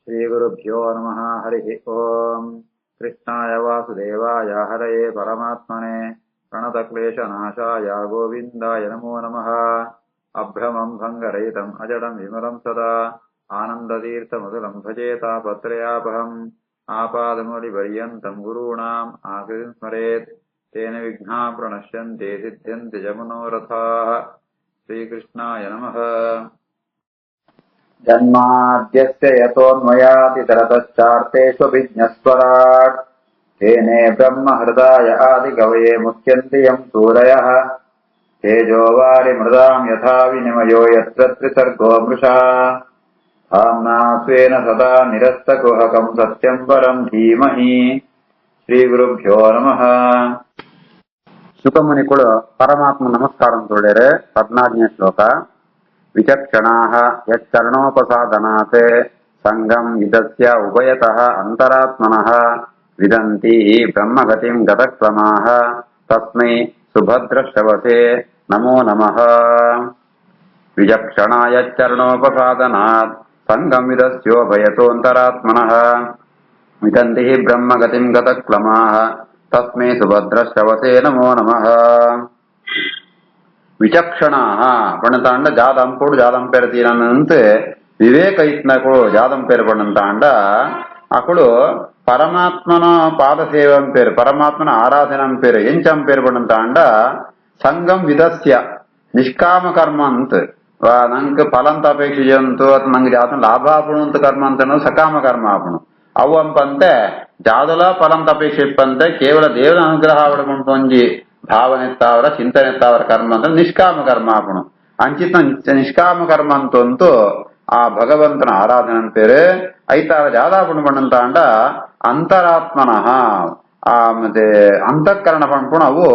श्रीगुरुभ्यो नमः। हरिः ओम्। कृष्णाय वासुदेवाय हरये परमात्मने प्रणतक्लेशनाशाय गोविन्दाय नमो नमः। अभ्रमम् भङ्गरहितम् अजडम् विमलम् सदा आनन्दतीर्थमधुरम् भजेतापत्रयापहम् आपादमौलिपर्यन्तम् गुरूणाम् आकृतिम् स्मरेत् तेन विघ्नाः प्रणश्यन्ते सिद्ध्यन्ति च मनोरथाः। श्रीकृष्णाय नमः। जन्माद्यस्य यतोऽन्वयातितरतश्चार्तेष्वभिज्ञस्वराट् तेने ब्रह्महृदाय आदिकवये मुह्यन्ति यम् सूरयः तेजोवारिमृदाम् यथा विनिमयो यत्र त्रिसर्गो मृषा धाम्ना स्वेन सदा निरस्तकुहकम् सत्यम् परम् धीमहि। ಶ್ರೀಗುರುಭ್ಯೋ ನಮಃ. ಶುಕಮುನಿಗಳು ಪರಮಾತ್ಮ ನಮಸ್ಕಾರ ತೋಳ್ಯಾರೆ. 14ನೇ ಶ್ಲೋಕ. ವಿಚಕ್ಷಣಾಃ ಯಚ್ಚರಣೋಪಸಾದನಾತ್ ಸಂಗಂ ವಿದಸ್ಯ ಉಭಯತಃ ಅಂತರಾತ್ಮನಃ ವಿದಂತಿ ಬ್ರಹ್ಮಗತಿಂ ಗತಕ್ರಮಾಃ ತಸ್ಮೈ ಸುಭದ್ರಶ್ರವಸೇ ನಮೋ ನಮಃ. ವಿಚಕ್ಷಣಾ ಯಚ್ಚರಣೋಪಸಾದನಾತ್ ಸಂಗಂ ವಿದಸ್ಯೋಭಯತೋऽಂತರಾತ್ಮನಃ ವಿದಂತಿ ಬ್ರಹ್ಮಗತಿಂ ಗತಕ್ರಮಾಃ ತಸ್ಮೈ ಸುಭದ್ರಶ್ರವಸೇ ನಮೋ ನಮಃ. ವಿಚಕ್ಷಣಾಃ ಪಣತಾಂಡ ಜಾದಂಪೋಡು ಜಾದಂಪేరతీరనంత వివేక ఇత్నకుడు జాదంపేరు పడంతాండ అకుడు పరమాత్మన పాద సేవం పేరు పరమాత్మన ఆరాధనం పేరు ఎంచం పేరు పడంతాండ సంగం విదస్య ನಿಷ್ಕಾಮ ಕರ್ಮ ಅಂತ ನಂಗೆ ಫಲಂತ ಅಪೇಕ್ಷಿಸಂತು ಅಥವಾ ನಂಗೆ ಜಾತ ಲಾಭ ಆಪಣು ಅಂತ ಕರ್ಮ ಅಂತ ಸಕಾಮ ಕರ್ಮ ಆಪಣು ಅವು ಅಂಪಂತೆ ಜಾದಲ ಫಲಂತ ಅಪೇಕ್ಷೆ ಇಪ್ಪಂತೆ ಕೇವಲ ದೇವರ ಅನುಗ್ರಹ ಅವಡ್ಕೊಂಡು ಒಂಜಿ ಭಾವನೆ ಎತ್ತಾವರ ಚಿಂತನೆ ಎತ್ತಾವರ ಕರ್ಮ ಅಂದ್ರೆ ನಿಷ್ಕಾಮ ಕರ್ಮ ಆಪಣು ಅಂಚಿತ ನಿಷ್ಕಾಮ ಕರ್ಮ ಅಂತಂತೂ ಆ ಭಗವಂತನ ಆರಾಧನೆ ಅಂತೇರೆ ಐತಾರ ಜಾದಾಪಣು ಪಣ್ಣಂತಾಂಡ ಅಂತರಾತ್ಮನಃ ಆ ಮತ್ತೆ ಅಂತಃಕರಣ ಪಣ್ಪುಣ ಅವು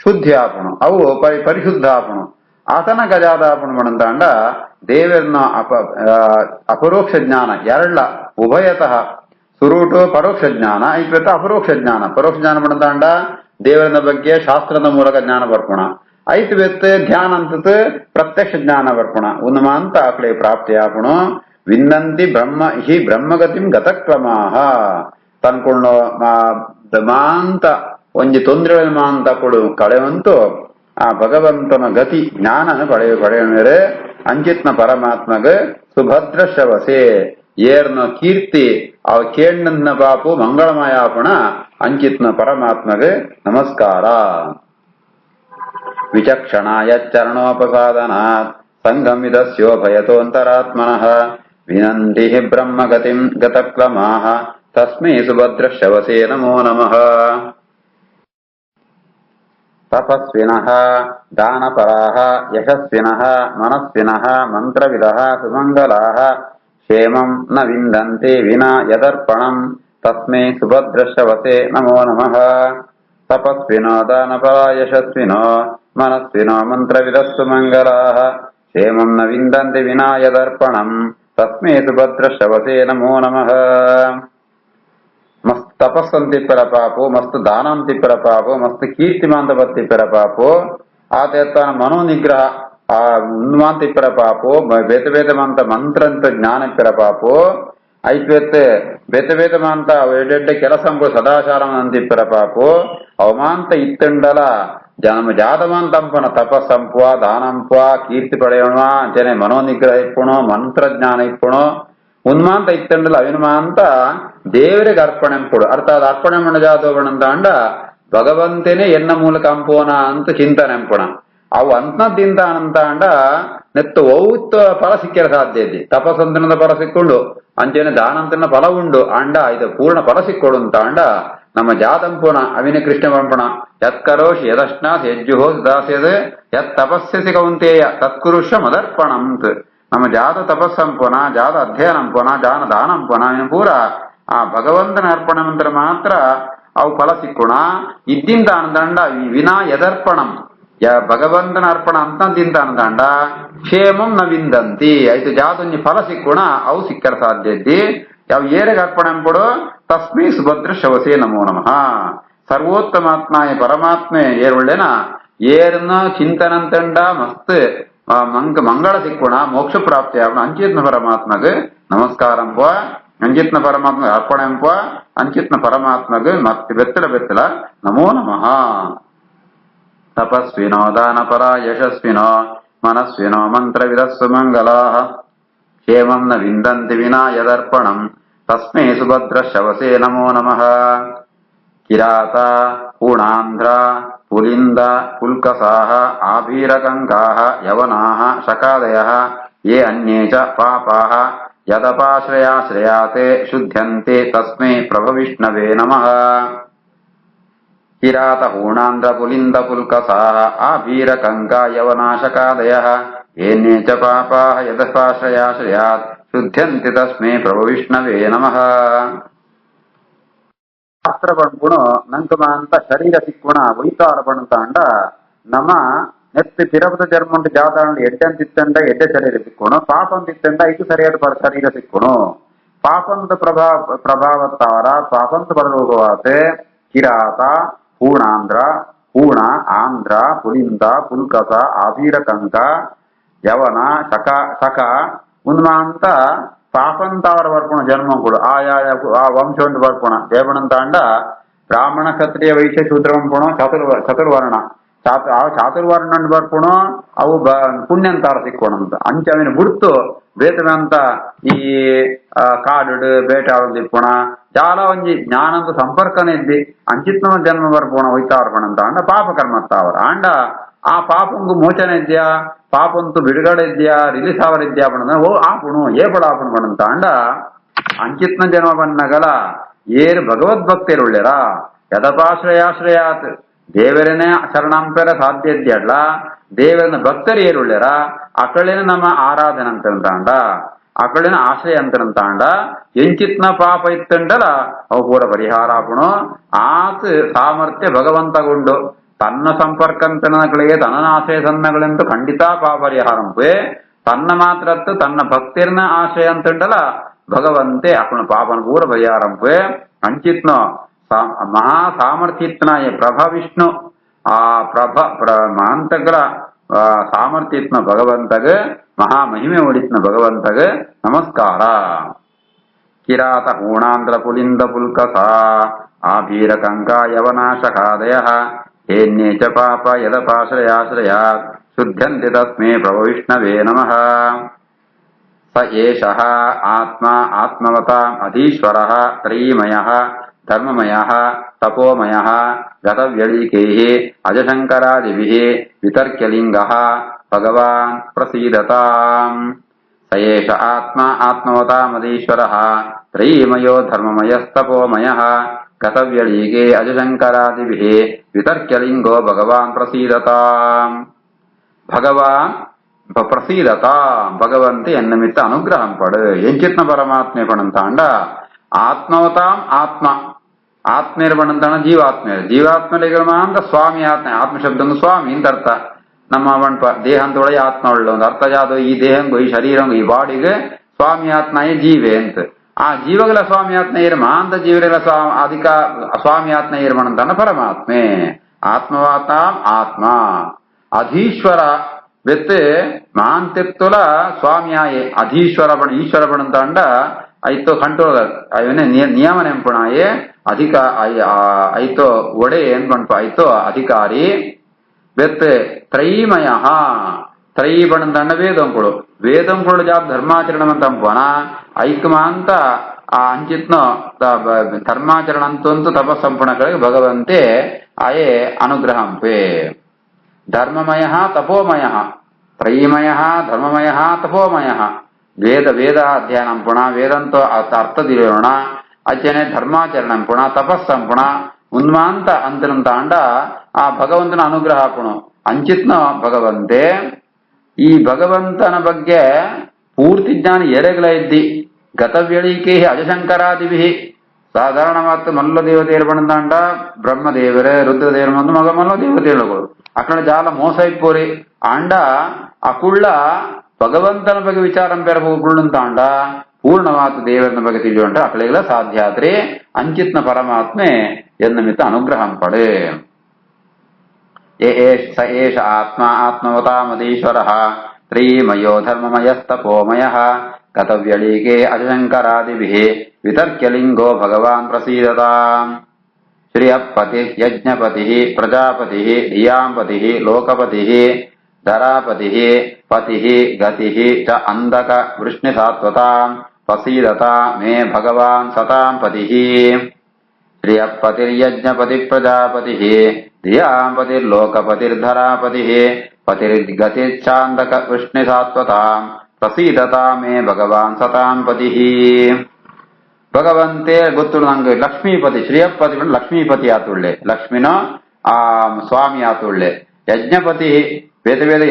ಶುದ್ಧಿ ಆಪಣು ಅವು ಪರಿಶುದ್ಧ ಆಪಣು ಆತನ ಗಜಾದಾಪಣು ಪಣ್ಣಂತಾಂಡ ದೇವರನ್ನ ಅಪರೋಕ್ಷ ಜ್ಞಾನ ಎರಡ್ಲ ಉಭಯತಃ ಸುರೂಟು ಪರೋಕ್ಷ ಜ್ಞಾನ ಐತ್ವತ್ತ ಅಪರೋಕ್ಷ ಜ್ಞಾನ. ಪರೋಕ್ಷ ಜ್ಞಾನ ಪಣ್ಣಂತಾಂಡ ದೇವರನ ಬಗ್ಗೆ ಶಾಸ್ತ್ರದ ಮೂಲಕ ಜ್ಞಾನ ಬರ್ಪುಣ ಐತ್ ವೆತ್ ಧ್ಯಾನ ಅಂತ ಪ್ರತ್ಯಕ್ಷ ಜ್ಞಾನ ಬರ್ಪುಣ ಉನ್ಮಾಂತ ಆಕಡೆ ಪ್ರಾಪ್ತಿ ಆಪುಣು ವಿಂದಂತಿ ಬ್ರಹ್ಮ ಹಿ ಬ್ರಹ್ಮಗತಿಂ ಗತಕ್ರಮಾಃ ತನ್ಕೊಂಡು ಮಾಂತ ಒಂಜಿ ತೊಂದರೆ ಮಾಂತ ಕೊಡು ಕಳೆವಂತೂ ಆ ಭಗವಂತನ ಗತಿ ಜ್ಞಾನ ಪಡೆಯುವರೆ ಅಂಚಿತ್ನ ಪರಮಾತ್ಮಗ ಸುಭದ್ರ ಶವಸೆ ಏರ್ನ ಕೀರ್ತಿ ಅವ ಕೇಂಡನ್ನ ಪಾಪು ಮಂಗಳಮಯ ಆಪುಣ ಅಂಚಿತ್ನ ಪರಮಾತ್ಮಗ ನಮಸ್ಕಾರ. ವಿಚಕ್ಷಣಾಯ ಚರಣೋಪಸಾದನಾತ್ ಸಂಗಂ ವಿದಸ್ಯೋಭಯತೋऽಂತರಾತ್ಮನಃ ವಿನಂತಿ ಬ್ರಹ್ಮಗತಿಂ ಗತಕ್ರಮಾಃ ತಸ್ಮೈ ಸುಭದ್ರಶ್ರವಸೇ ನಮೋ ನಮಃ. ತಪಸ್ವಿನಃ ದಾನಪರಾಃ ಯಶಸ್ವಿನಃ ಮನಸ್ವಿನಃ ಮಂತ್ರವಿದಃ ಸುಮಂಗಲಾಃ ಕ್ಷೇಮಂ ನ ವಿಂದಂತೆ ವಿನಾ ಯದರ್ಪಣಂ ತಸ್ಮೈ ಸುಭದ್ರಶ್ರವಸೇ ನಮೋ ನಮಃ. ತಪಸ್ವಿನೋ ದಾನಪರಾ ಯಶಸ್ವಿನೋ ಮನಸ್ವಿನೋ ಮಂತ್ರವಿದಸ್ಸು ಮಂಗಲಾಃ ಕ್ಷೇಮಂ ನ ವಿಂದಂತೆ ವಿನಾ ಯದರ್ಪಣಂ ತಸ್ಮೈ ಸುಭದ್ರಶ್ರವಸೇ ನಮೋ ನಮಃ. ಮಸ್ತ್ ತಪಸ್ಸಂತಿಪ್ಪರ ಪಾಪು ಮಸ್ತ್ ದಾನಂತಿಪ್ಪರ ಪಾಪು ಮಸ್ತ್ ಕೀರ್ತಿಮಾಂತಪತ್ತಿಪ್ಪರ ಪಾಪು ಆತನ ಮನೋನಿಗ್ರಹ ಆ ಉನ್ಮಾಂತಿಪ್ಪರ ಪಾಪು ಬೇತ ಬೇತಮಾಂತ ಮಂತ್ರಂತ ಜ್ಞಾನಿಪ್ಪರ ಪಾಪು ಐತ್ವೆತ್ ಬೇತ ಬೇತಮಾಂತ ಎಡೆಡ್ಡೆ ಕೆಲಸಂಬು ಸದಾಚಾರಂ ಅಂತಿಪ್ಪರ ಪಾಪು ಅವಮಾಂತ ಇತ್ತಂಡಲ ಜನ್ಮ ಜಾತಮಾಂತಂಪನ ತಪಸ್ಸಂಪುವ ದಾನಂಪುವ ಕೀರ್ತಿ ಪಡೆಯೋಣ ಅಂಚನೆ ಮನೋನಿಗ್ರಹ ಇಪ್ಪುಣು ಮಂತ್ರಜ್ಞಾನ ಇಪ್ಪುಣು ಉನ್ಮಾಂತ ಇತ್ತಂಡಲ ಅವಿನ್ಮಾಂತ ದೇವರಿಗೆ ಅರ್ಪಣೆ ಕೊಡು ಅರ್ಥಾತ್ ಅರ್ಪಣೆ ಮಣಜಾದೋಗಣಂತಾಂಡ ಭಗವಂತನೇ ಎನ್ನ ಮೂಲಕ ಅಂಪೋನ ಅಂತ ಚಿಂತನೆ ಅಂಪುಣ ಅವು ಅಂತದಿಂದ ಅಂತಾಂಡ ನೆತ್ತು ಔತ್ ಫಲ ಸಿಕ್ಕಿರ ಸಾಧ್ಯ ಇದೆ. ತಪಸ್ಸಂತನದ ಫಲ ಸಿಕ್ಕೊಂಡು ಅಂಚೆನೆ ದಾನಂತನ ಫಲ ಉಂಡು ಅಂಡ ಇದು ಪೂರ್ಣ ಫಲ ಸಿಕ್ಕೊಡು ಅಂತಾಂಡ ನಮ್ಮ ಜಾತಂಪುಣ ಅವಿನ ಕೃಷ್ಣ ಪಂಪುಣ ಯತ್ಕರೋಷಿ ಯದಶ್ನಾಥ್ ಯಜ್ಜುಹೋ ದಾಸ್ಯದ ಯತ್ ತಪಸ್ಯಸಿ ಕೌಂತೇಯ ತತ್ಕುರುಷ ಮದರ್ಪಣಂತ್ ನಮ್ಮ ಜಾತ ತಪಸ್ಸಂಪುನ ಜಾತ ಅಧ್ಯಯನಂಪುನ ಜಾನ ದಾನಂಪುನ ಇನ್ನು ಪೂರ ಆ ಭಗವಂತನ ಅರ್ಪಣೆ ಮಂತ್ರ ಮಾತ್ರ ಅವು ಫಲ ಸಿಕ್ಕುಣ ಇದ್ದಿಂದ ಅನ್ದಂಡ ವಿನಾ ಯದರ್ಪಣಂ ಭಗವಂತನ ಅರ್ಪಣ ಅಂತಂದಿಂದ ಅನ್ದಂಡ ಕ್ಷೇಮಂ ನ ವಿಂದಂತಿ ಐದು ಜಾತೊಂಜಿ ಫಲ ಸಿಕ್ಕುಣ ಅವು ಸಿಕ್ಕರ ಸಾಧ್ಯ ಇದ್ದಿ ಯಾವ ಏರಿಗೆ ಅರ್ಪಣೆ ಅಂಪಡು ತಸ್ಮೈ ಸುಭದ್ರ ಶವಸೇ ನಮೋ ನಮಃ. ಸರ್ವೋತ್ತಮಾತ್ಮಾಯ ಪರಮಾತ್ಮೆ ಏರುಳ್ಳೆನ ಏರ್ನ ಚಿಂತನಂತಂಡ ಮಸ್ತ್ ಮಂಗಳ ಸಿಕ್ಕುಣ ಮೋಕ್ಷ ಪ್ರಾಪ್ತಿ ಆಗೋಣ ಅಂಚಿತ್ನ ಪರಮಾತ್ಮಗೆ ನಮಸ್ಕಾರಂಬ ಅಂಚಿತ್ನ ಪರಮಾತ್ಮ ಅರ್ಪಣೆಂಪ ಅಂಚಿತ್ನ ಪರಮಾತ್ಮಗೆ ಮತ್ತೆ ಬೆತ್ತಲ ಬೆತ್ತಲ ನಮೋ ನಮಃ. ತಪಸ್ವಿನೋ ದಾನಪರ ಯಶಸ್ವಿನೋ ಮನಸ್ವಿನೋ ಮಂತ್ರವಿದಸ್ಸು ಮಂಗಲಾಃ ಕ್ಷೇಮಂ ನ ವಿಂದಂತಿ ವಿನಾ ಯದರ್ಪಣಂ ತಸ್ಮೈ ಸುಭದ್ರ ಶವಸೇ ನಮೋ ನಮಃ. ಕಿರಾತ ಪೂರ್ಣಾಂಧ್ರ ಪುಲಿಂದ ಪುಲ್ಕಸಾಃ ಆಭೀರಕಂಕಾಃ ಯವನಾಃ ಶಕಾದಯಃ ಯೇ ಅನ್ಯೇ ಚ ಪಾಪಾಃ ಯದಪಾಶ್ರಯಾಶ್ರಯಾತೆ ಶುದ್ಧ್ಯಂತೆ ತಸ್ಮೈ ಪ್ರಭವಿಷ್ಣವೇ ನಮಃ. ಕಿರಾತ ಪೂರ್ಣಾಂಧ್ರ ಪುಲಿಂದ ಪುಲ್ಕಸಾಃ ಆಭೀರಕಂಕಾ ಯವನಾ ಶಕಾದಯಃ ಯೇನ್ಯೇ ಚ ಪಾಪಾಃ ಯದಪಾಶ್ರಯಾಶ್ರಯಾತ್ ಶುದ್ಧ್ಯಂತೆ ತಸ್ಮೈ ಪ್ರಭವಿಷ್ಣವೇ ನಮಃ. ಶಾಸ್ತ್ರ ಪಣ್ಪುಣು ನಂಕುಮ ಅಂತ ಶರೀರ ಸಿಕ್ಕುಣ ವೈತಾರ ಪಣ್ತಾಂಡ ನಮ್ಮ ನೆತ್ತಿ ತಿರಪದ ಜರ್ಮಂಟು ಜಾತಾಂಡ ಎಡ್ಡಂತಿತ್ತಂಡ ಎಡ್ಡ ಶರೀರ ಸಿಕ್ಕುಣು ಪಾಪಂತಿತ್ತಂಡ ಇದು ಸರಿಯಾದ ಶರೀರ ಸಿಕ್ಕುಣು ಪಾಪಂತ ಪ್ರಭಾವತ್ತಾರ ಪಾಪಂತ ಪರಲೋಕವಾತೆ ಕಿರಾತ ಪೂರ್ಣಾಂಧ್ರ ಪೂರ್ಣ ಆಂಧ್ರ ಪುಲಿಂದ ಪುಲ್ಕಸ ಆಭೀರಕಂಕ ಯವನ ಶಕ ಉನ್ಮಾಂತ ಪಾಪಂತಾವರ ಬರ್ಪುಣ ಜನ್ಮಂಕುಡು ಆ ವಂಶವನ್ನು ಬರ್ಪುಣ ದೇವಣಂತಾಂಡ ಬ್ರಾಹ್ಮಣ ಕ್ಷತ್ರಿಯ ವೈಶ್ಯ ಶೂದ್ರ ಪಂಪುಣ ಚತುರ್ವರ್ಣ ಚಾತುರ್ವರ್ಣ ಬರ್ಪುಣ ಅವು ಪುಣ್ಯಂತಾರ ಸಿಕ್ಕೋಣಂತ ಅಂಚವಿನ ಬಿಡ್ತು ಬೇತವಂತ ಈ ಕಾಡು ಬೇಟಾಡೋದು ಇಪ್ಪುಣ ಜಾಲ ಒಂಜಿ ಜ್ಞಾನಂದು ಸಂಪರ್ಕನೇ ಇದ್ದಿ ಅಂಚಿತ್ನ ಜನ್ಮ ಬರ್ಪುಣ ವೈತಾರ್ಪಣಂತ ಅಂಡ ಪಾಪ ಕರ್ಮತ್ತಾವರ ಅಂಡ ಆ ಪಾಪಂಗು ಮೋಚನೆ ಇದ್ಯಾ ಪಾಪಂತು ಬಿಡುಗಡೆ ಇದ್ಯಾ ರಿಲೀಸ್ ಅವರ್ ಇದ್ಯಾ ಪಣ ಓ ಆಪುಣು ಏಪಡ ಆಪುಣು ಪಣಂತ ಅಂಡ ಅಂಚಿತ್ನ ಜನ್ಮ ಬನ್ನಗಲ ಏರು ಭಗವದ್ಭಕ್ತಿರುಳ್ಳೆರ ಯದಪಾಶ್ರಯಾಶ್ರಯಾತ್ ದೇವರನ್ನೇ ಶರಣಂಪೆರ ಸಾಧ್ಯ ಇದ್ಯಡ್ಲ ದೇವರನ್ನ ಭಕ್ತರು ಏರುಳ್ಳೆರ ಅಕಳಿನ ನಮ್ಮ ಆರಾಧನೆ ಅಂತಂತಾಂಡ ಅಕಳಿನ ಆಶ್ರಯ ಅಂತಂತಾಂಡ ಎಂಚಿತ್ನ ಪಾಪ ಇತ್ತಂಡಲ ಅವು ಪೂರ ಪರಿಹಾರ ಆಪುಣು ಆತ್ ಸಾಮರ್ಥ್ಯ ಭಗವಂತಗೊಂಡು ತನ್ನ ಸಂಪರ್ಕಂತನಗಳಿಗೆ ತನ್ನ ಆಶ್ರಯ ಸನ್ನಗಳೆಂದು ಖಂಡಿತ ಪಾಪ ಪರಿಹಾರಂಪೆ ತನ್ನ ಮಾತ್ರತ್ತು ತನ್ನ ಭಕ್ತಿರ್ನ ಆಶ್ರಯ ಅಂತಂಡಲ ಭಗವಂತೆ ಅಕುಣ ಪಾಪನ ಪೂರ ಪರಿಹಾರಂಪೆ ಅಂಚಿತ್ನ ಮಹಾ ಸಾಮರ್ಥ್ಯತ್ನಾಯ ಪ್ರಭ ವಿಷ್ಣು ಆ ಮಹಂತಗಳ ಸಾಮರ್ಥ್ಯತ್ನ ಭಗವಂತಗ ಮಹಾ ಮಹಿಮೆ ಒಡಿತ್ನ ಭಗವಂತಗ ನಮಸ್ಕಾರ. ಕಿರಾತ ಪೂರ್ಣಾಂಧ್ರ ಪುಲಿಂದ ಪುಲ್ಕಸ ಆಭೀರಕಂಕ ಯವನಾಶಕಾದಯಃ ಏನ್ಯೇ ಚ ಪಾಪ ಯದಪಾಶ್ರಯಾಶ್ರಯಾತ್ ಶುದ್ಧ್ಯಂತೆ ತಸ್ಮೈ ಪ್ರಭವಿಷ್ಣವೇ ನಮಃ. ಸ ಏಷಃ ಆತ್ಮ ಆತ್ಮವತಾಂ ಅಧೀಶ್ವರಃ ತ್ರಯೀಮಯಃ ಧರ್ಮಮಯಃ ತಪೋಮಯಃ ಗತವ್ಯಳೀಕೈಃ ಅಜಶಂಕರಾದಿಭಿಃ ವಿತರ್ಕ್ಯಲಿಂಗಃ ಭಗವಾನ್ ಪ್ರಸೀದತಾಂ. ಸ ಏಷ ಆತ್ಮ ಆತ್ಮವತಾಮಧೀಶ್ವರಃ ತ್ರಯೀಮಯೋ ಧರ್ಮಮಯಸ್ತಪೋಮಯಃ ಗತವ್ಯಳೀಕೆ ಅಜಶಂಕರಾದಿಭಿಃ ವಿತರ್ಕ್ಯಲಿಂಗೋ ಭಗವಾನ್ ಪ್ರಸೀದತಾಂ. ಭಗವಾನ್ ಪ್ರಸೀದತಾಂ ಭಗವಂತೆ ಎನ್ನಮಿತ್ತ ಅನುಗ್ರಹಂ ಪಡು ಎಂಚಿತ್ನ ಪರಮಾತ್ಮೆ ಪಣಂತಾಂಡ ಆತ್ಮವತಾಂ ಆತ್ಮ ಆತ್ಮೇರು ಪಣಂತಾಂಡ ಜೀವಾತ್ಮೇರು ಮಾತ್ರ ಸ್ವಾಮಿ ಆತ್ಮ ಶಬ್ದಂಗ ಸ್ವಾಮಿ ಅಂತ ಅರ್ಥ. ನಮ್ಮ ವಣ್ಪ ದೇಹ ಅಂತೊಳಗೆ ಆತ್ಮ ಉಳ್ಳ ಒಂದು ಅರ್ಥ ಜಾದು ಈ ದೇಹಂಗು ಈ ಶರೀರಂಗು ಈ ಬಾಡಿಗೆ ಸ್ವಾಮಿ ಆತ್ಮಯೇ ಜೀವೆ ಅಂತ ಆ ಜೀವಗಳ ಸ್ವಾಮಿ ಆತ್ಮ ಏರ್ಮ ಅಂತ ಜೀವಗಳ ಅಧಿಕ ಸ್ವಾಮಿ ಆತ್ಮ ಏರ್ಮಣಂತಾನ ಪರಮಾತ್ಮೆ ಆತ್ಮವಾತಾಂ ಆತ್ಮ ಅಧೀಶ್ವರ ಬೆತ್ತೆ ಮಾಂತೆತ್ತುಲ ಸ್ವಾಮಿಯಾಯೇ ಅಧೀಶ್ವರ ಬಣ ಈಶ್ವರ ಬಣಂತಾಂಡ ಐತೋ ಕಂಟ್ರೋಲ್ ಅವನೇ ನಿಯಮನ ಎಂಪುಣಾಯೇ ಅಧಿಕ ಐತೋ ಒಡೆ ಏನ್ ಪಣಪ ಐತೋ ಅಧಿಕಾರಿ ಬೆತ್ತೆ ತ್ರಯೀಮಯ ತ್ರಯೀ ಬಣಂತಾಂಡ ವೇದಂಕೊಳು ಜಾಬ್ ಧರ್ಮಾಚರಣಂ ಅಂತ ಅಂಪಣ ಐಕ್ಮ ಅಂತ ಆ ಅಂಚಿತ್ನ ಧರ್ಮಾಚರಣ ಅಂತಂತೂ ತಪಸ್ಸಂಪಣಗಳಿಗೆ ಭಗವಂತೆ ಆಯೇ ಅನುಗ್ರಹಂಪೆ. ಧರ್ಮಮಯ ತಪೋಮಯ ತ್ರಯೀಮಯ ಧರ್ಮಮಯ ತಪೋಮಯ ವೇದ ಅಧ್ಯಯನಂ ಪುಣ ವೇದಂತೋ ಅರ್ಥದಿರೋಣ ಅಚ್ಚನೆ ಧರ್ಮಾಚರಣಂ ಪುಣ ತಪಸ್ಸಂಪುಣ ಉನ್ಮಾಂತ ಅಂತರಂತಾಂಡ ಆ ಭಗವಂತನ ಅನುಗ್ರಹ ಪುಣ ಅಂಚಿತ್ನ ಭಗವಂತೆ ಈ ಭಗವಂತನ ಬಗ್ಗೆ ಪೂರ್ತಿ ಜ್ಞಾನ ಎರೆಗಳ ಇದ್ದಿ ಗತವ್ಯಳಿಕೆ ಅಜಶಂಕರಾದಿಭಿ ಸಾಧಾರಣ ಮಾತು ಮಲ್ಲ ದೇವತೆಯರು ಬಂದಾಂಡ ಬ್ರಹ್ಮದೇವರೇ ರುದ್ರದೇವರು ಬಂದು ಮಲ್ಲ ದೇವತೆಗಳು ಅక్కడ ಜಾಲ ಮೋಸ ಇಪ್ಪೋರಿ ಆಂಡ ಅಕುಳ್ಳ ಭಗವಂತನ ಬಗ್ಗೆ ವಿಚಾರ ಪೆರಪುಳ್ಳುಂತಾಂಡ ಪೂರ್ಣವಾದ ದೇವರನ ಬಗ್ಗೆ ತಿಳಿಯುವಂಟ ಅಕಳೆಗಳ ಸಾಧ್ಯ ಆದ್ರೆ ಅಂಚಿತ್ನ ಪರಮಾತ್ಮೆ ಎನ್ನಮಿತ್ತ ಅನುಗ್ರಹಂ ಪಡೆ. ಸ ಏಷ ಆತ್ಮ ಆತ್ಮವತಾಮಧೀಶ್ವರಃ ತ್ರಯೀಮಯೋ ಧರ್ಮಮಯಸ್ತಪೋಮಯಃ ಗತವ್ಯಳೀಕೆ ಅಜಶಂಕರಾದಿಭಿಃ ವಿತರ್ಕ್ಯಲಿಂಗೋ ಭಗವಾನ್ ಪ್ರಸೀದತಾಂ. ಶ್ರಿಯಃಪತಿಃ ಯಜ್ಞಪತಿಃ ಪ್ರಜಾಪತಿಃ ಧಿಯಾಂಪತಿಃ ಲೋಕಪತಿಃ ಧರಾಪತಿಃ ಪತಿಃ ಗತಿಃ ಚ ಅಂಧಕ ವೃಷ್ಣಿಸಾತ್ವತಾಂ ಪ್ರಸೀದತಾ ಮೇ ಭಗವಾನ್ ಸತಾಂ ಪತಿಃ. ಶ್ರಿಯಃಪತಿರ್ಯಜ್ಞಪತಿಃ ಪ್ರಜಾಪತಿಃ ಧಿಯಾಂಪತಿರ್ಲೋಕಪತಿರ್ಧರಾಪತಿಃ ಪತಿರ್ಗತಿಶ್ಚಾಂಧಕ ವೃಷ್ಣಿಸಾತ್ವತಾಂ ಪ್ರಸೀದತಾ ಮೇ ಭಗವಾನ್ ಸತಾಂ ಪತಿಃ. ಭಗವಂತೆ ಗೊತ್ತು ನಂಗೆ ಲಕ್ಷ್ಮೀಪತಿ ಶ್ರೀಯಪತಿ ಬಂದು ಲಕ್ಷ್ಮೀಪತಿ ಆತುಳ್ಳೆ ಲಕ್ಷ್ಮಿನೋ ಆ ಸ್ವಾಮಿ ಆತುಳ್ಳೆ. ಯಜ್ಞಪತಿ ಬೇತ ಬೇತ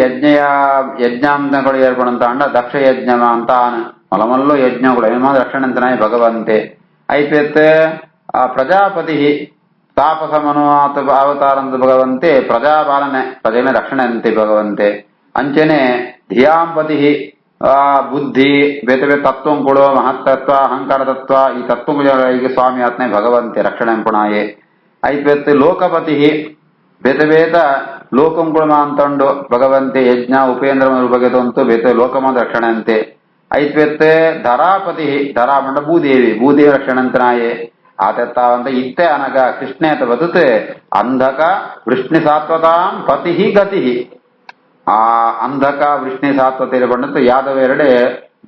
ಯಜ್ಞಾಂತಗಳು ಏರ್ಪಡಂತ ಅಂಡ ದಕ್ಷ ಯಜ್ಞ ಅಂತ ಮಲಮಲ್ಲೋ ಯಜ್ಞಗಳು ಏನ್ಮಾದ ರಕ್ಷಣೆ ಅಂತನಾಯಿ ಭಗವಂತೆ ಐಪೇತ್ ಆ ಪ್ರಜಾಪತಿ ತಾಪಸಮನು ಅವತಾರಂತ ಭಗವಂತೆ ಪ್ರಜಾಪಾಲನೆ ಪ್ರಜೆನ ರಕ್ಷಣೆ ಅಂತೆ ಭಗವಂತೆ. ಅಂಚನೆ ಧಿಯಾಂಪತಿ ಬುದ್ಧಿ ಬೇತೆ ಬೇರೆ ತತ್ವಂಗಳು ಮಹತ್ತತ್ವ ಅಹಂಕಾರ ತತ್ವ ಈ ತತ್ವಗಳಿಗೆ ಸ್ವಾಮಿ ಆತ್ಮೆ ಭಗವಂತೆ ರಕ್ಷಣೆ ಪುಣಾಯೇ. ಐಪೇತ್ ಲೋಕಪತಿ ಬೇತೆ ಬೇತ ಲೋಕಂಗಳು ಅಂತಂಡು ಭಗವಂತೆ ಯಜ್ಞ ಉಪೇಂದ್ರ ಬಗೆದಂತು ಬೇತೆ ಲೋಕಮಾದ ರಕ್ಷಣೆ ಅಂತೆ. ಐಪೇತ್ ಧರಾಪತಿ ಧರಾ ಮಂಡ ಭೂದೇವಿ ಭೂದೇವಿ ರಕ್ಷಣೆ ಅಂತನಾಯೇ ಆತತ್ತಾವಂತ ಇತ್ತೆ ಅನಗ ಕೃಷ್ಣೇತ ಬದುತೆ ಅಂಧಕ ವೃಷ್ಣಿ ಸಾತ್ವತಾಂ ಪತಿ ಗತಿ. ಆ ಅಂಧಕ ವೃಷ್ಣಿ ಸಾತ್ವತೆ ಬಂಡಂತ ಯಾದವ ಎರಡೆ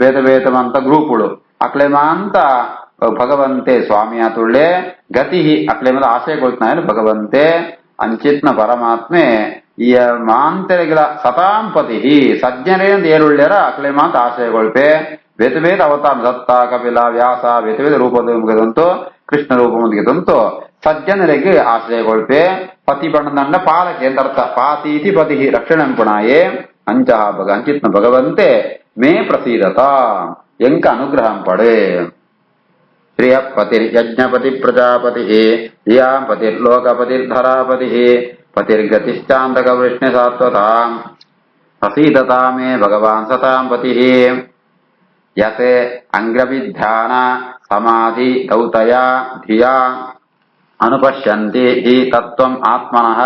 ಭೇದ ಭೇದವಂತ ಗ್ರೂಪುಳು ಅಕ್ಲೆಮಾಂತ ಭಗವಂತೆ ಸ್ವಾಮಿ ಆತುಳ್ಳೆ ಗತಿ ಅಕ್ಲೆಮದ ಆಶಯಗೊಳ್ತಾನೆ ಭಗವಂತೆ ಅಂಚಿತ್ನ ಪರಮಾತ್ಮೆ ಈ ಮಾಂತರಿಗಳ ಸತಾಂಪತಿ ಸಜ್ಜನೇಂದ ಏರುಳ್ಳ್ಯರ ಅಕ್ಲೆಮಾಂತ ಆಶಯಗೊಳ್ಪೆ ಬೇತ ಬೇದ ಅವತಾರ ದತ್ತ ಕಪಿಲ ವ್ಯಾಸ ಬೇತ ಬೇದ ರೂಪದಂತೂ ಕೃಷ್ಣ ರೂಪದಂತೂ ಸಜ್ಜನರಿಗೆ ಆಶ್ರಯಗೊಳ್ಪೆ ಪತಿ ಬಣ್ಣದಂಡ ಪಾಲಕೆ ಎಂದರ್ಥ ಪಾತೀತಿ ಪತಿ ರಕ್ಷಣೆ ಪುಣಾಯೇ ಅಂಚ ಅಂಚಿತ್ನ ಭಗವಂತೆ ಮೇ ಪ್ರಸೀದತ ಎಂಕ ಅನುಗ್ರಹಂ ಪಡೆ. ಶ್ರಿಯಃಪತಿರ್ಯಜ್ಞಪತಿ ಪ್ರಜಾಪತಿ ಧಿಯಾಂಪತಿರ್ಲೋಕಪತಿರ್ಧರಾಪತಿ ಪತಿರ್ಗತಿಶ್ಚಾಂಧಕ ವೃಷ್ಣಿ ಸಾತ್ವತಾಂ ಪ್ರಸೀದತಾ ಮೇ ಭಗವಾನ್ ಸತಾಂ ಪತಿ. ಯತ್ ಅಂಗ್ರವಿಧ್ಯಾನ ಸಮಾಧಿ ದೌತಯ ಧಿಯಾ ಅನುಪಶ್ಯಂತಿ ಹಿ ತತ್ವಂ ಆತ್ಮನಃ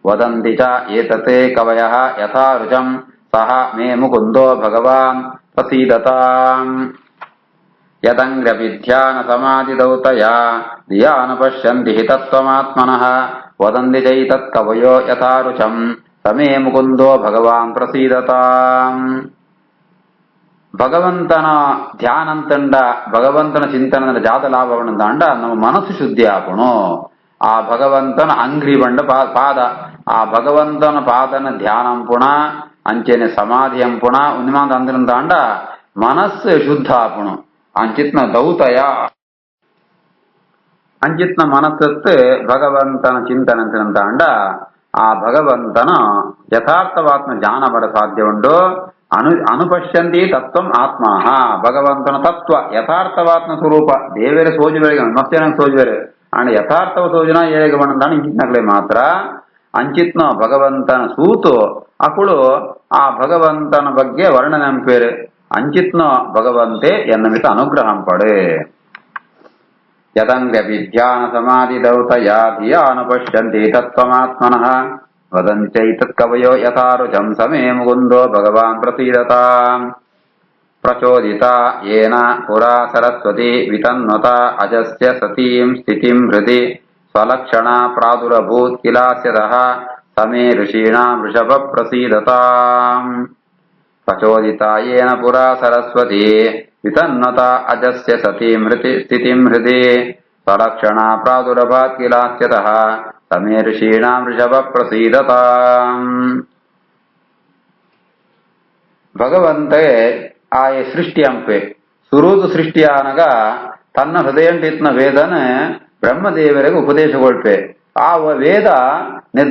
ವದಂತಿ ಚ ಏತತೆ ಕವಯಃ ಯಥಾ ರುಚಂ ಸಹ ಮೇ ಮುಕುಂದೋ ಭಗವಾನ್ ಪ್ರಸೀದತಾಂ. ಯದಂಗ್ರವಿಧ್ಯಾನ ಸಮಾಧಿ ದೌತಯ ಧಿಯಾ ಅನುಪಶ್ಯಂತಿ ಹಿ ತತ್ವಮಾತ್ಮನಃ ವದಂತಿ ಚ ಏತತ್ ಕವಯೋ ಯಥಾ ರುಚಂ ಸ ಮೇ ಮುಕುಂದೋ ಭಗವಾನ್ ಪ್ರಸೀದತಾಂ. ಭಗವಂತನ ಧ್ಯಾನ ಅಂತಂಡ ಭಗವಂತನ ಚಿಂತನ ಜಾತ ಲಾಭವನ್ನ ಅಂಡ ನಮ್ಮ ಮನಸ್ಸು ಶುದ್ಧಿ ಆಪಣು. ಆ ಭಗವಂತನ ಅಂಗ್ರಿ ಬಂಡ ಪಾದ ಆ ಭಗವಂತನ ಪಾದನ ಧ್ಯಾನಂ ಪುಣ ಅಂಚೆನೆ ಸಮಾಧಿ ಅಂಪುಣ ಉನ್ಮಾದ ಅಂದ್ರಂದ ಅಂಡ ಮನಸ್ಸು ಶುದ್ಧ ಆಪಣು. ಅಂಚಿತ್ನ ದೌತಯ ಅಂಚಿತ್ನ ಮನಸ್ಸತ್ತು ಭಗವಂತನ ಚಿಂತನೆ ಅಂತ ಅಂಡ ಆ ಭಗವಂತನ ಯಥಾರ್ಥವಾತ್ಮ ಜ್ಞಾನ ಬಡ ಸಾಧ್ಯ ಉಂಡು. ಅನುಪಶ್ಯಂತಿ ತತ್ವಂ ಆತ್ಮ ಭಗವಂತನ ತತ್ವ ಯಥಾರ್ಥವಾತ್ಮ ಸ್ವರೂಪ ದೇವರ ಸೋಜುಗಳಿಗೆ ಮತ್ತೇನ ಸೋಜುವರೆ ಅಂಡ್ ಯಥಾರ್ಥವ ಸೋಜನ ಏಳಿಗೆ ಬಂದ ಇಂಚಿತ್ನಗಳೇ ಮಾತ್ರ ಅಂಚಿತ್ನ ಭಗವಂತನ ಸೂತು ಅಕುಳು ಆ ಭಗವಂತನ ಬಗ್ಗೆ ವರ್ಣನೆ ಅಂಪೇರು ಅಂಚಿತ್ನ ಭಗವಂತೆ ಎನ್ನಮಿತ ಅನುಗ್ರಹಂ ಪಡೆ. ಯದಂಗ ವಿಧ್ಯಾನ ಸಮಾಧಿ ದೌತಯ ಧಿಯಾ ಅನುಪಶ್ಯಂತಿ ತತ್ವಮಾತ್ಮನಃ ವದಂತ್ಯೈತತ್ ಕವಯೋ ಯಥಾ ರುಚಂ ಸ ಮೇ ಮುಕುಂದೋ ಭಗವಾನ್ ಪ್ರಸೀದತಾಂ. ಪ್ರಚೋದಿತ ಯೇನ ಪುರಾ ಸರಸ್ವತಿ ವಿತನ್ವತ ಅಜಸ್ಯ ಸತೀಂ ಸ್ಥಿತಿಂ ಹೃದಿ ಸ್ವಲಕ್ಷಣ ಪ್ರಾದುರಭೂತ್ ಕಿಲಾಸ್ಯತಃ ಸ ಮೇ ಋಷೀಣಾಂ ವೃಷಭ ಪ್ರಸೀದತಾಂ. ಪ್ರಚೋದಿತ ಯೇನ ಪುರಾ ಸರಸ್ವತಿ ವಿತನ್ವತ ಅಜಸ್ಯ ಸತೀಂ ಸ್ಥಿತಿಂ ಹೃದಿ ಸ್ವಲಕ್ಷಣ ಪ್ರಾದುರಭಾತ್ ಕಿಲಾಸ್ಯತಃ ಸ ಮೇ ಋಷೀಣಾಂ ವೃಷಭ ಪ್ರಸೀದತಾಂ. ಭಗವಂತೆ ಆಯ ಸೃಷ್ಟಿ ಅಂಪೆ ಸುರೂತು ಸೃಷ್ಟಿಯಾನಗ ತನ್ನ ಹೃದಯಂಟಿತ್ನ ವೇದನ ಬ್ರಹ್ಮದೇವರಿಗೆ ಉಪದೇಶಗೊಳ್ಪೆ. ಆ ವೇದ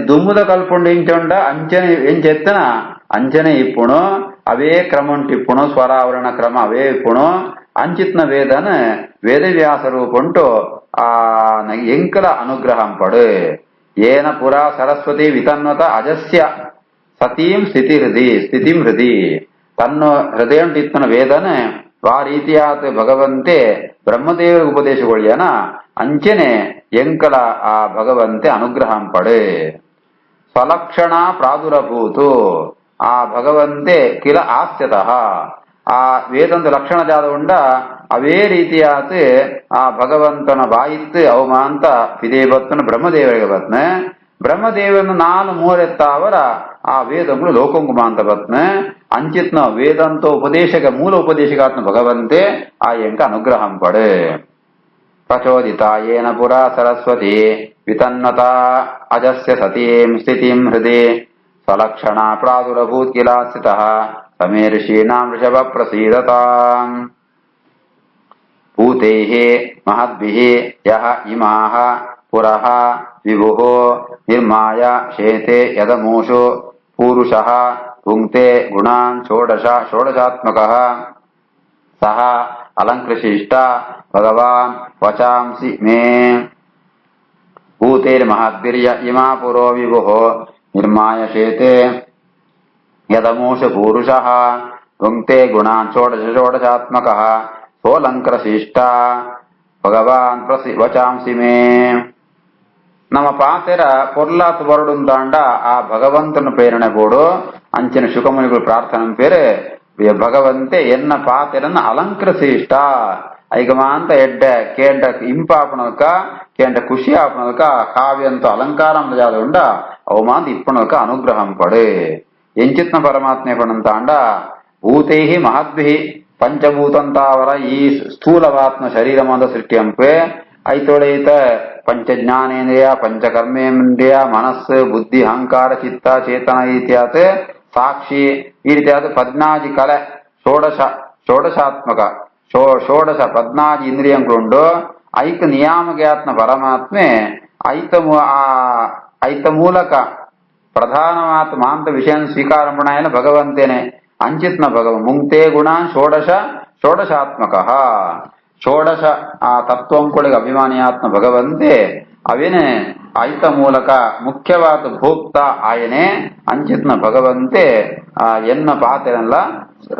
ದುಮ್ಮುದ ಕಲ್ಪುಂಡು ಇಂಚೊಂಡ ಅಂಚನೆ ಎಂಚೆತ್ತನ ಅಂಚನೆ ಇಪ್ಪುಣು ಅವೇ ಕ್ರಮಂಟಿಪ್ಪುಣು ಸ್ವರಾವರಣ ಕ್ರಮ ಅವೇ ಇಪ್ಪುಣು ಅಂಚಿತ್ನ ವೇದನ ವೇದವ್ಯಾಸ ರೂಪುಂಟು ಆ ಎಂಕಲ ಅನುಗ್ರಹಂ ಪಡು. ಏನ ಪುರಾ ಸರಸ್ವತಿ ವಿತನ್ವತ ಅಜಸ್ಯ ಸತೀಂ ಸ್ಥಿತಿಂ ಹೃದಿ ತನ್ನ ಹೃದಯಂಟಿತ್ತನ ವೇದನ ಆ ರೀತಿಯಾದ ಭಗವಂತೆ ಬ್ರಹ್ಮದೇವರಿಗೆ ಉಪದೇಶಗೊಳ್ಳಿಯನ ಅಂಚನೆ ಎಂಕಲ ಆ ಭಗವಂತೆ ಅನುಗ್ರಹಂ ಪಡೆ. ಸ್ವಲಕ್ಷಣ ಪ್ರಾದುರಭೂತು ಆ ಭಗವಂತೆ ಕಿಲ ಆಸ್ಯತಃ ಆ ವೇದಂತ ಲಕ್ಷಣ ಜಾದ ಉಂಡ ಅವೇ ರೀತಿಯಾತ್ ಆ ಭಗವಂತನ ಬಾಯಿತ್ ಅವಮಾಂತ ಪಿದೇವತ್ತನ ಬ್ರಹ್ಮದೇವರಿಗೆ ಬತ್ನ ಬ್ರಹ್ಮದೇವನ ನಾನು ಮೂರೆತ್ತಾವರ ಆ ವೇದಗಳು ಲೋಕಂಗುಮಾಂತ ಬತ್ನ ಅಂಚಿತ್ನ ವೇದಂತ ಉಪದೇಶಕ ಮೂಲ ಉಪದೇಶಕಾತ್ಮ ಭಗವಂತೆ ಆ ಎಂಕ ಅನುಗ್ರಹಂ ಪಡೆ ಪ್ರಚೋದಿತ ಯೇನ ಪುರಾ ಸರಸ್ವತಿ ವಿತನ್ನತಾ ಅಜಸ್ಯ ಸತೀಂ ಸ್ಥಿತಿಂ ಹೃದಯ ಸಲಕ್ಷಣ ಪ್ರಾದುರಭೂತ್ ಕಿಲಾಸ್ಥಿತಃ ಸಮೇ ಋಷೀಣಾಂ ಋಷಭ ಪ್ರಸೀದತಾಂ ಭೂತೈಃ ಮಹದ್ಭಿಃ ಯಃ ಇಮಾಃ ಪುರಃ ವಿಭುಃ ನಿರ್ಮಾಯ ಶೇತೆ ಯದಮೂಷು ಪೂರುಷಃ ಪುಂಕ್ತೆ ಗುಣಾನ್ ಷೋಡಶಾತ್ಮಕಃ ಸಹ ಅಲಂಕೃಶಿಷ್ಟ ಭಗವಾನ್ ವಚಾಂಸಿ ಮೇ ಭೂತೈರ್ಮಹದ್ಭಿರ್ಯ ಇಮಾ ಪುರೋ ವಿಭುಃ ನಿರ್ಮಾಯ ಶೇತೆ ಯದಮೂಷ ಪೂರುಷಃ ಪುಂಕ್ತೆ ಗುಣಾನ್ ಷೋಡಶಾತ್ಮಕಃ ಸೋಲಂಕೃಶಿಷ್ಟ ಭಗವಾನ್ ವಚಾಂಸಿ ಮೇ ನಮ್ಮ ಪಾತೆರ ಪೊರ್ಲಾತ್ ಬರಡುಂದಾಂಡ ಆ ಭಗವಂತನ ಪ್ರೇರಣೆ ಬೋಡು ಅಂಚಿನ ಶುಕಮುನಿಗಳು ಪ್ರಾರ್ಥನೆ ಪೇರೆ ಭಗವಂತೆ ಎನ್ನ ಪಾತೆರನ್ನ ಅಲಂಕೃಶಿಷ್ಟ ಐಗಮಾಂತ ಎಡ್ಡ ಕೇಂಡ ಇಂಪಾಪಣಕ ಕೇಂಡ ಖುಷಿ ಆಪಣಕ ಕಾವ್ಯಂತ ಅಲಂಕಾರಂ ಜಾದ ಉಂಡ ಅವಮಾಂತ ಇಪ್ಪಣಕ ಅನುಗ್ರಹಂ ಪಡೆ ಎಂಚಿತ್ನ ಪರಮಾತ್ಮೆ ಪಣಂತಾಂಡ ಭೂತೈಃ ಮಹದ್ಭಿಃ ಪಂಚಭೂತಂತಾವರ ಈ ಸ್ಥೂಲವಾತ್ಮ ಶರೀರಮಾದ ಸೃಷ್ಟಿಯಂಪೆ ಐತೊಳೆಯಿತ ಪಂಚ ಜ್ಞಾನೇಂದ್ರಿಯ ಪಂಚಕರ್ಮೇಂದ್ರಿಯ ಮನಸ್ಸು ಬುದ್ಧಿ ಅಹಂಕಾರ ಚಿತ್ತ ಚೇತನ ರೀತಿಯಾದ ಸಾಕ್ಷಿ ಈ ರೀತಿಯಾದ 14 ಕಲೆ ಷೋಡಶಾತ್ಮಕ ಷೋಡಶ 14 ಇಂದ್ರಿಯಂಗಳುಂಡು ಐಕ ನಿಯಾಮಕಾತ್ಮ ಪರಮಾತ್ಮೆ ಐತ ಮೂಲಕ ಪ್ರಧಾನವಾತ್ ಮಾಂತ ವಿಷಯ ಸ್ವೀಕಾರ ಮಾಡಾಯನ ಭಗವಂತೇನೆ ಅಂಚಿತ್ನ ಮುಂಕ್ತೆ ಗುಣಾನ್ ಷೋಡಶಾತ್ಮಕ ಷೋಡಶ ಆ ತತ್ವಂಕುಳಿಗೆ ಅಭಿಮಾನಿಯಾತ್ಮ ಭಗವಂತೆ ಅವೇನೆ ಐತ ಮೂಲಕ ಮುಖ್ಯವಾದ ಭೋಕ್ತ ಆಯನೆ ಅಂಚಿತ್ನ ಭಗವಂತೆ ಎನ್ನ ಪಾತೆರಲ್ಲ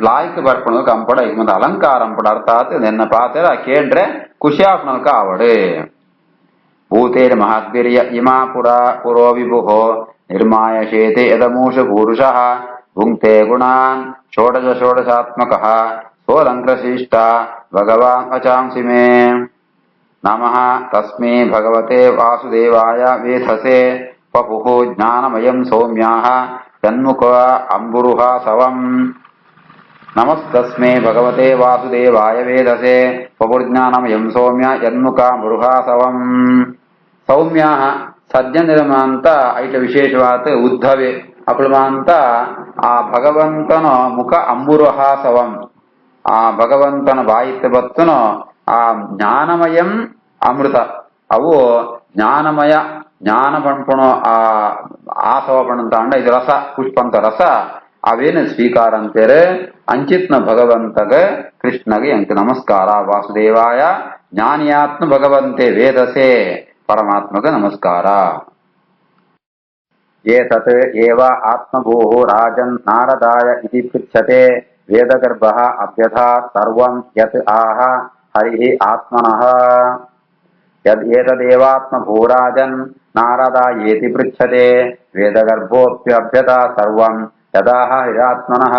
ಲಾಯ್ಕ್ ಬರ್ಪಣಕ ಅಂಪಡ ಈಗ ಅಲಂಕಾರ ಅಂಪಡ ಅರ್ಥಾತ್ ಎನ್ನ ಪಾತೆರ ಕೇಂದ್ರೆ ಖುಷಿಯಾಪ್ನಕ ಆವಡೆ ಭೂತೇರ್ ಮಹದ್ಭಿರ್ಯ ಇಮಾ ಪುರೋ ವಿಭುಃ ನಿರ್ಮಾಯ ಶೇತೆ ಯದಮೂಷ ಪೂರುಷಃ ಭುಂಕ್ತೆ ಗುಣಾನ್ ಷೋಡಶಾತ್ಮಕಃ ಸೋಲಂಕೃಶಿಷ್ಟ ಭಗವಾನ್ ವಚಾಂಸಿ ಮೇ ನಮಃ ತಸ್ಮೈ ಭಗವತೆ ವಾಸುದೇವಾಯ ವೇಧಸೆ ಪಪುಃ ಜ್ಞಾನಮಯಂ ಸೌಮ್ಯಾಃ ತನ್ಮುಖ ಅಂಬುರುಹ ಸವಂ ನಮಸ್ತಸ್ಮೈ ಭಗವತೆ ವಾಸುದೇವಾಯ ವೇಧಸೆ ಪಪುರ್ಜ್ಞಾನಮಯಂ ಸೌಮ್ಯ ಯನ್ಮುಖಾಂಬುರುಹ ಸವಂ ಸೌಮ್ಯಾಃ ಸದ್ಯ ನಿರ್ಮಾಂತ ಐಟ ವಿಶೇಷವಾತ್ ಉದ್ಧವೆ ಅಪುಲ್ಮಾಂತ ಆ ಭಗವಂತನ ಮುಖ ಅಂಬುರುಹ ಸವಂ ಆ ಭಗವಂತನ ಬಾಯಿತ ಬತ್ತನೋ ಆ ಜ್ಞಾನಮಯಂ ಅಮೃತ ಅವು ಜ್ಞಾನಮಯ ಜ್ಞಾನ ಪಣ್ಪಣೋ ಆಸವ ಪಣಂತಾಂಡ ಇದು ರಸ ಪುಷ್ಪಂತ ರಸ ಅವೇನು ಸ್ವೀಕಾರ ಅಂತೇರೆ ಅಂಚಿತ್ನ ಭಗವಂತಗ ಕೃಷ್ಣಗೆ ಅಂಕ ನಮಸ್ಕಾರ ವಾಸುದೇವಾಯ ಜ್ಞಾನಿಯಾತ್ಮ ಭಗವಂತೆ ವೇದಸೆ ಪರಮಾತ್ಮಗ ನಮಸ್ಕಾರ ಏತತ್ ಏವ ಆತ್ಮಭೂಃ ರಾಜನ್ ನಾರದಾಯ ಇತಿ ಪೃಚ್ಯತೆ ವೇದಗರ್ಭಃ ಅಭ್ಯಧಾತ್ ಸರ್ವಂ ಯತ್ ಆಹ ಹರಿಃ ಆತ್ಮನಃ ಯದೇತದೇವಾತ್ಮಭೂರಾಜನ್ ನಾರದಾಯೇತಿ ಪೃಚ್ಯತೆ ವೇದಗರ್ಭೋಪ್ಯಭ್ಯಧಾತ್ ಸರ್ವಂ ಯದಾಹ ಹರಿರಾತ್ಮನಃ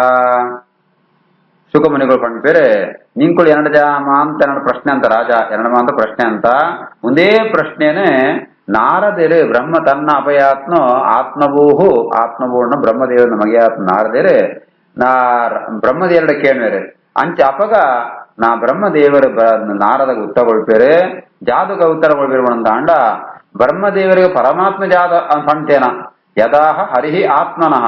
ಶುಕಮುನಿಗಳು ಪಂಡ್ಪೇರೆ ನಿಂಕುಳು ಎರಡು ಪ್ರಶ್ನೆ ಅಂತ ರಾಜ ಎರಡು ಪ್ರಶ್ನೆ ಅಂತ ಒಂದೇ ಪ್ರಶ್ನೆನೆ ನಾರದೇರು ಬ್ರಹ್ಮ ತನ್ನ ಅಪಯಾತ್ನ ಆತ್ಮಭೂರ್ಣ ಬ್ರಹ್ಮದೇವನ ಮಗೆಯಾತ್ಮ ನಾರದೇರು ಬ್ರಹ್ಮದೇವರ ಕೇಳ್ಮೇರೆ ಅಂಚೆ ಅಪಗ ನಾ ಬ್ರಹ್ಮದೇವರು ನಾರದಾಗ ಉತ್ತಗೊಳ್ಪೇರೆ ಜಾದುಗ ಉತ್ತರಗೊಳ್ಬೇರು ಅಂದ ಬ್ರಹ್ಮದೇವರಿಗೆ ಪರಮಾತ್ಮ ಜಾದ ಪಂಟೇನ ಯದಾಹ ಹರಿಹಿ ಆತ್ಮನಃ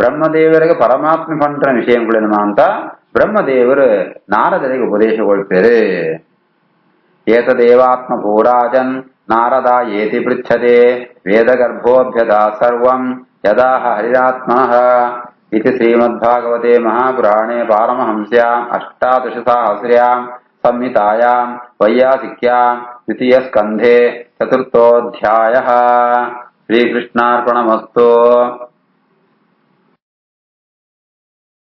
ಬ್ರಹ್ಮದೇವರಿಗೆ ಪರಮಾತ್ಮ ಪಂಟನ ವಿಷಯಗಳೇನ ಅಂತ ಬ್ರಹ್ಮದೇವರು ನಾರದರಿಗೆ ಉಪದೇಶಗೊಳ್ಪೇರೆ ಏತದೇವಾತ್ಮ ಭೂರಾಜನ್ ನಾರದ ಏತಿ ಪೃಚ್ಛತೆ ವೇದಗರ್ಭೋಭ್ಯಧಾತ್ ಸರ್ವಂ ಯದಾಹ ಹರಿರಾತ್ಮನಃ इति श्रीमद्भागवते महापुराणे पारमहंस्याम् 18 संहितायाम् वैयासिक्याम् 2 स्कन्धे 4 श्रीकृष्णार्पणमस्तु।